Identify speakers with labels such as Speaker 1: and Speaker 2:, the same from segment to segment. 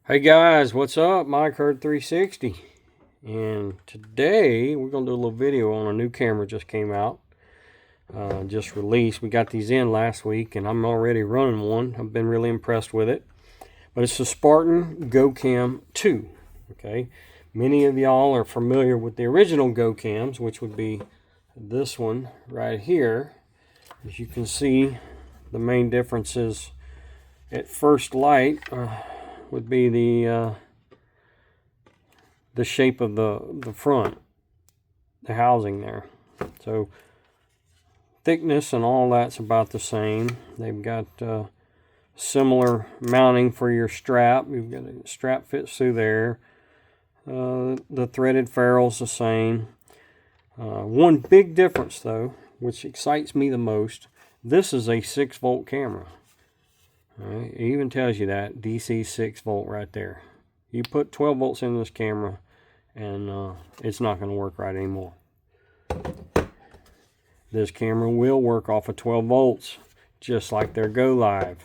Speaker 1: Hey guys, what's up? Mike Herd 360, and today we're gonna do a little video on a new camera just came out, just released. We got these in last week, and I'm already running one. I've been really impressed with it. But it's the Spartan GoCam 2. Okay, many of y'all are familiar with the original GoCams, which would be this one right here. As you can see, the main differences at first light would be the shape of the front, the housing there. So thickness and all that's about the same. They've got similar mounting for your strap. You've got a strap fits through there. The threaded ferrule's the same. One big difference though, which excites me the most, this is a 6-volt camera. All right, it even tells you that DC 6-volt right there. You put 12 volts in this camera and it's not going to work right anymore. This camera will work off of 12 volts just like their Go Live.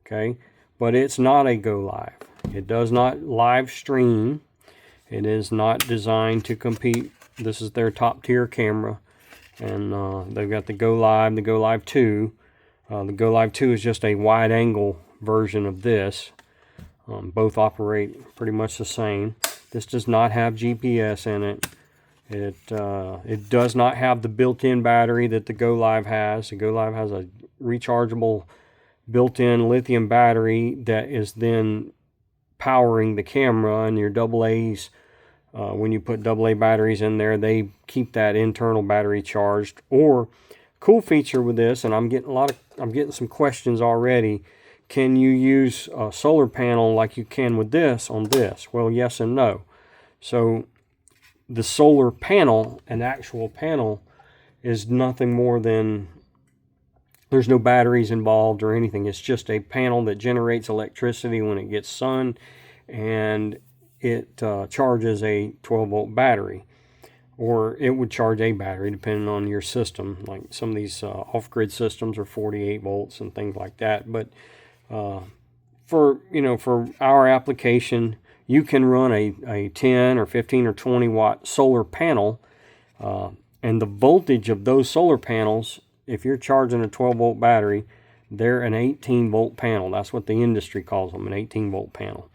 Speaker 1: Okay, but it's not a Go Live. It does not live stream. It is not designed to compete. This is their top tier camera, and they've got the Go Live, the Go Live 2. The Go Live 2 is just a wide angle version of this. Both operate pretty much the same. This does not have GPS in it. It does not have the built-in battery that the Go Live has. The Go Live has a rechargeable built-in lithium battery that is then powering the camera, and your AA's, when you put AA batteries in there, they keep that internal battery charged. Or cool feature with this, and I'm getting some questions already. Can you use a solar panel like you can with this on this? Well, yes and no. So the solar panel, an actual panel, is nothing more than, there's no batteries involved or anything. It's just a panel that generates electricity when it gets sun, and it charges a 12-volt battery. Or it would charge a battery depending on your system. Like some of these off-grid systems are 48 volts and things like that. But for our application, you can run a 10 or 15 or 20 watt solar panel, and the voltage of those solar panels, if you're charging a 12 volt battery, they're an 18 volt panel. That's what the industry calls them, an 18 volt panel.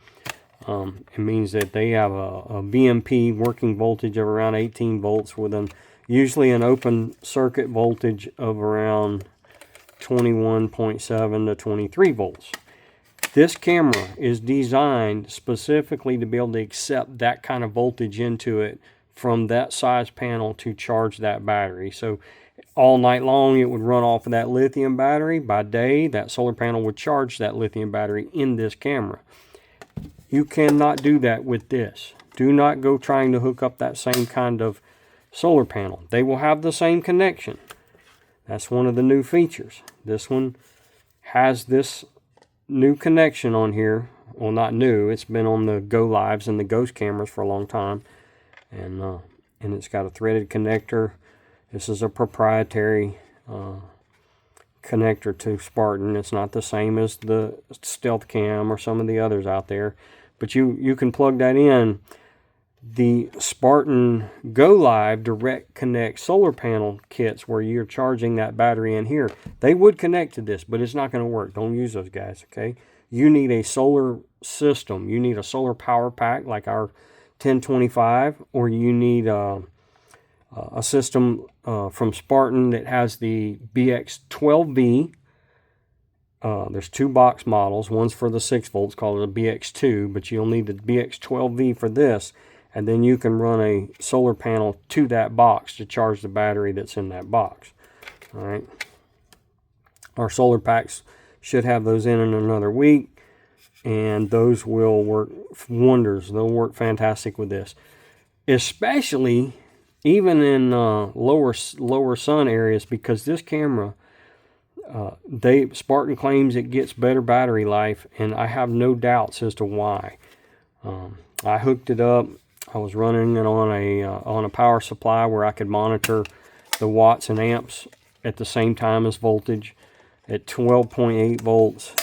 Speaker 1: It means that they have a VMP working voltage of around 18 volts with usually an open circuit voltage of around 21.7 to 23 volts. This camera is designed specifically to be able to accept that kind of voltage into it from that size panel to charge that battery. So all night long it would run off of that lithium battery. By day, that solar panel would charge that lithium battery in this camera. You cannot do that with this. Do not go trying to hook up that same kind of solar panel. They will have the same connection. That's one of the new features. This one has this new connection on here. Well, not new. It's been on the Go Lives and the Ghost cameras for a long time. And it's got a threaded connector. This is a proprietary connector to Spartan. It's not the same as the Stealth Cam or some of the others out there. But you can plug that in. The Spartan Go Live Direct Connect solar panel kits, where you're charging that battery in here, they would connect to this, but it's not going to work. Don't use those guys, okay? You need a solar system. You need a solar power pack like our 1025, or you need a system from Spartan that has the BX12V. There's 2 box models. One's for the 6 volts, called a BX2, but you'll need the BX12V for this, and then you can run a solar panel to that box to charge the battery that's in that box. All right. Our solar packs should have those in another week, and those will work wonders. They'll work fantastic with this, especially even in lower sun areas, because this camera, Spartan claims it gets better battery life, and I have no doubts as to why. I hooked it up. I was running it on a power supply where I could monitor the watts and amps at the same time as voltage at 12.8 volts,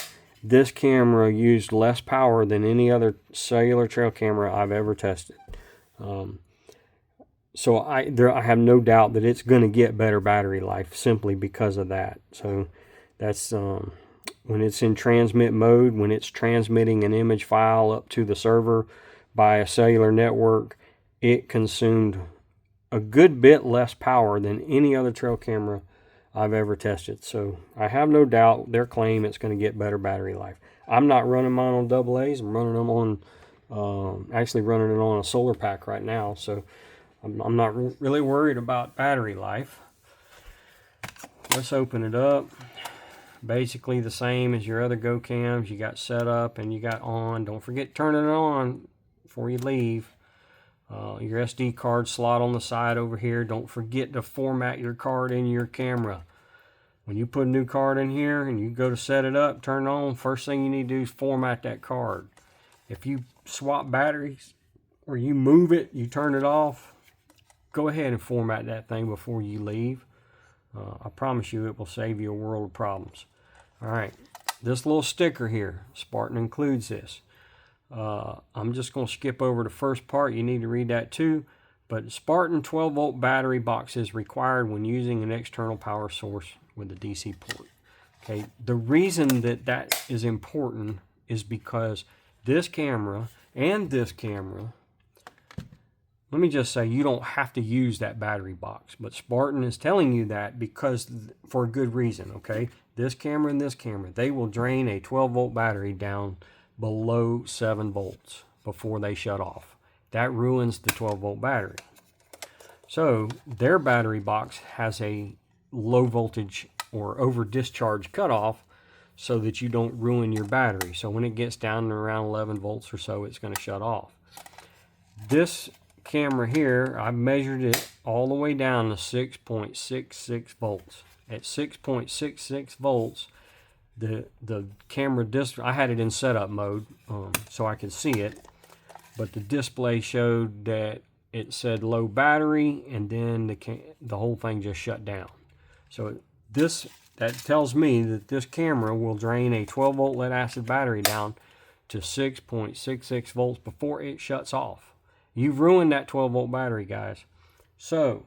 Speaker 1: this camera used less power than any other cellular trail camera I've ever tested. So I have no doubt that it's going to get better battery life simply because of that. So that's when it's in transmit mode, when it's transmitting an image file up to the server by a cellular network, it consumed a good bit less power than any other trail camera I've ever tested. So I have no doubt their claim it's going to get better battery life. I'm not running mine on AA's. I'm running them on, actually running it on a solar pack right now. So I'm not really worried about battery life. Let's open it up. Basically the same as your other GoCams. You got set up and you got on. Don't forget turning it on before you leave. Your SD card slot on the side over here. Don't forget to format your card in your camera. When you put a new card in here and you go to set it up, turn it on, first thing you need to do is format that card. If you swap batteries or you move it, you turn it off, go ahead and format that thing before you leave. I promise you it will save you a world of problems. All right, this little sticker here, Spartan includes this. I'm just going to skip over the first part. You need to read that too. But Spartan 12-volt battery box is required when using an external power source with a DC port. Okay, the reason that that is important is because this camera and this camera, let me just say, you don't have to use that battery box, but Spartan is telling you that because for a good reason. Okay, this camera and this camera, they will drain a 12-volt battery down below 7 volts before they shut off. That ruins the 12-volt battery. So their battery box has a low voltage or over discharge cutoff so that you don't ruin your battery. So when it gets down to around 11 volts or so, it's going to shut off. This camera here, I measured it all the way down to 6.66 volts. At 6.66 volts, the camera I had it in setup mode so I could see it, but the display showed that it said low battery, and then the whole thing just shut down. So that tells me that this camera will drain a 12-volt lead acid battery down to 6.66 volts before it shuts off. You've ruined that 12-volt battery, guys. So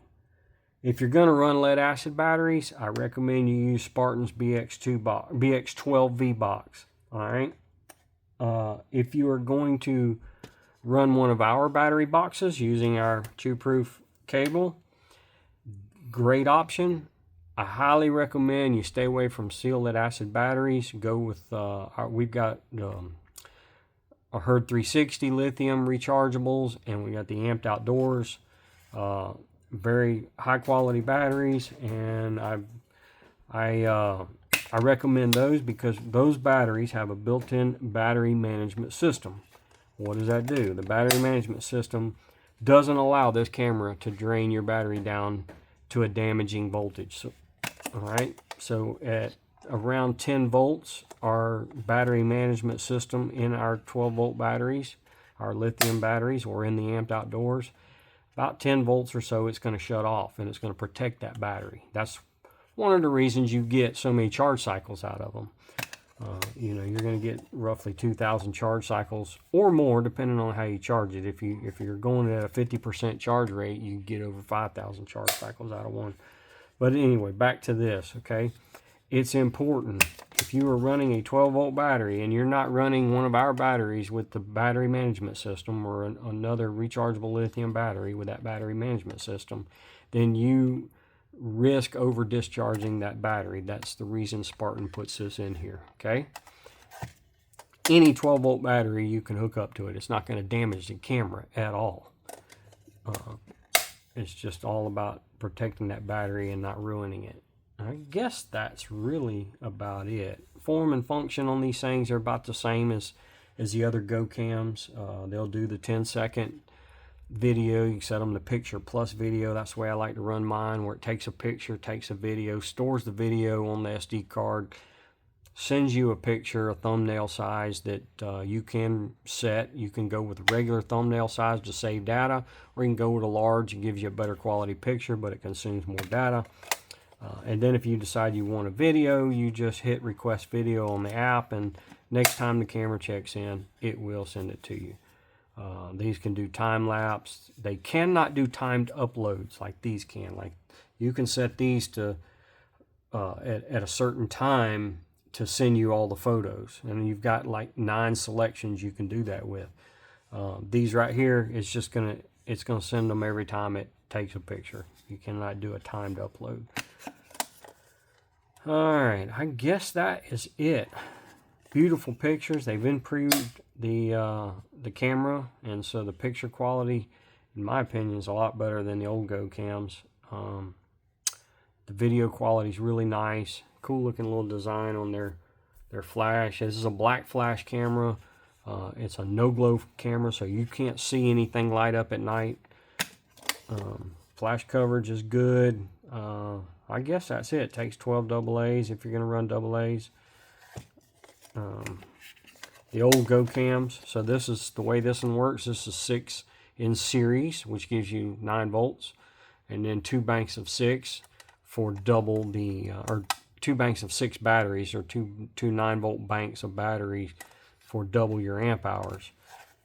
Speaker 1: if you're going to run lead acid batteries, I recommend you use Spartan's BX12V box. All right. If you are going to run one of our battery boxes using our chew-proof cable, great option. I highly recommend you stay away from sealed lead acid batteries. Go with we've got a Herd 360 lithium rechargeables, and we got the Amped Outdoors. Very high quality batteries, and I recommend those because those batteries have a built-in battery management system. What does that do? The battery management system doesn't allow this camera to drain your battery down to a damaging voltage. So, all right, so at around 10 volts, our battery management system in our 12-volt batteries, our lithium batteries, or in the Amped Outdoors, about 10 volts or so, it's going to shut off, and it's going to protect that battery. That's one of the reasons you get so many charge cycles out of them. You know, you're going to get roughly 2,000 charge cycles or more, depending on how you charge it. If you're going at a 50% charge rate, you get over 5,000 charge cycles out of one. But anyway, back to this, okay? It's important. If you are running a 12-volt battery and you're not running one of our batteries with the battery management system, or another rechargeable lithium battery with that battery management system, then you risk over discharging that battery. That's the reason Spartan puts this in here. Okay, any 12-volt battery you can hook up to it. It's not going to damage the camera at all. It's just all about protecting that battery and not ruining it. I guess that's really about it. Form and function on these things are about the same as the other GoCams. They'll do the 10-second video. You can set them to picture plus video. That's the way I like to run mine, where it takes a picture, takes a video, stores the video on the SD card, sends you a picture, a thumbnail size that you can set. You can go with a regular thumbnail size to save data, or you can go with a large. It gives you a better quality picture, but it consumes more data. And then if you decide you want a video, you just hit request video on the app, and next time the camera checks in, it will send it to you. These can do time lapse. They cannot do timed uploads like these can. Like you can set these to at a certain time to send you all the photos, and you've got like 9 selections you can do that with. These right here is just it's gonna send them every time it takes a picture. You cannot do a timed upload. All right, I guess that is it. Beautiful pictures. They've improved the camera, and so the picture quality, in my opinion, is a lot better than the old GoCams. The video quality is really nice. Cool looking little design on their flash. This is a black flash camera. It's a no glow camera, so you can't see anything light up at night. Flash coverage is good. I guess that's it. It takes 12 AA's if you're going to run AA's. The old GoCams. So this is the way this one works. This is 6 in series, which gives you 9 volts, and then 2 banks of 6 for double the, or 2 banks of 6 batteries, or two 9-volt banks of batteries for double your amp hours.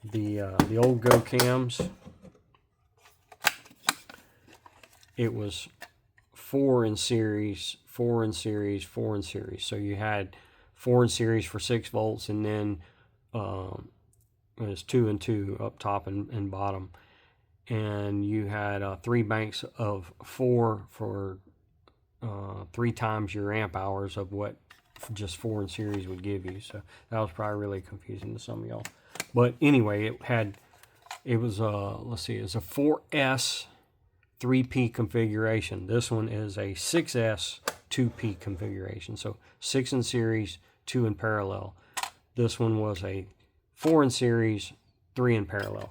Speaker 1: The old GoCams, it was 4 in series, 4 in series, 4 in series. So you had 4 in series for 6 volts, and then it was 2 and 2 up top and bottom. And you had 3 banks of 4 for 3 times your amp hours of what just 4 in series would give you. So that was probably really confusing to some of y'all. But anyway, it was let's see, it's a 4S 3P configuration. This one is a 6S 2P configuration. So 6 in series, 2 in parallel. This one was a 4 in series, 3 in parallel.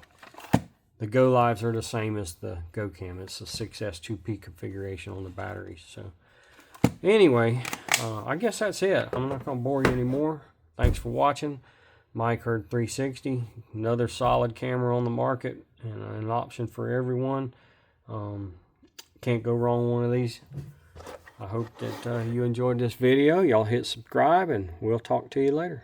Speaker 1: The Go Lives are the same as the GoCam. It's a 6S 2P configuration on the batteries. So anyway, I guess that's it. I'm not going to bore you anymore. Thanks for watching. Mike Herd 360, another solid camera on the market and an option for everyone. Can't go wrong with one of these. I hope that you enjoyed this video. Y'all hit subscribe, and we'll talk to you later.